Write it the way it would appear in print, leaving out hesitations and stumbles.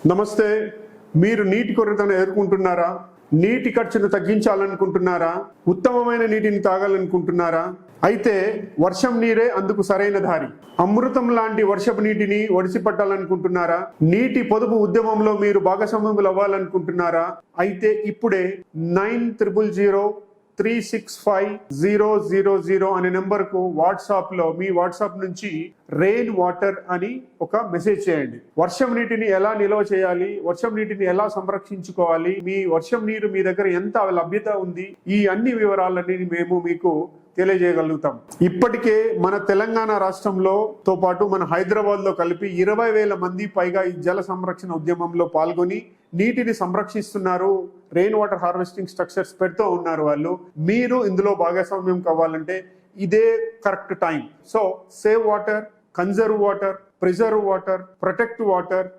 నమస్తే. మీరు నీటి కొరతను ఎదుర్కొంటున్నారా? నీటి ఖర్చును తగ్గించాలనుకుంటున్నారా? ఉత్తమమైన నీటిని తాగాలనుకుంటున్నారా? అయితే వర్షం నీరే అందుకు సరైన దారి. అమృతం లాంటి వర్షపు నీటిని ఒడిసిపట్టాలనుకుంటున్నారా? నీటి పొదుపు ఉద్యమంలో మీరు భాగస్వాములు అవ్వాలనుకుంటున్నారా? అయితే ఇప్పుడే 9000365000 అనే నెంబర్కు వాట్సాప్లో మీ వాట్సాప్ నుంచి రెయిన్ వాటర్ అని ఒక మెసేజ్ చేయండి. వర్షం నీటిని ఎలా నిల్వ చేయాలి, వర్షం నీటిని ఎలా సంరక్షించుకోవాలి, మీ వర్షం నీరు మీ దగ్గర ఎంత లభ్యత ఉంది, ఈ అన్ని వివరాలన్నీ మేము మీకు తెలియజేయగలుగుతాం. ఇప్పటికే మన తెలంగాణ రాష్ట్రంలో తో పాటు మన హైదరాబాద్ లో కలిపి 20,000 మంది పైగా ఈ జల సంరక్షణ ఉద్యమంలో పాల్గొని నీటిని సంరక్షిస్తున్నారు. రెయిన్ వాటర్ హార్వెస్టింగ్ స్ట్రక్చర్స్ పెడుతూ ఉన్నారు వాళ్ళు. మీరు ఇందులో భాగస్వామ్యం కావాలంటే ఇదే correct time. So save water, conserve water, preserve water, protect water.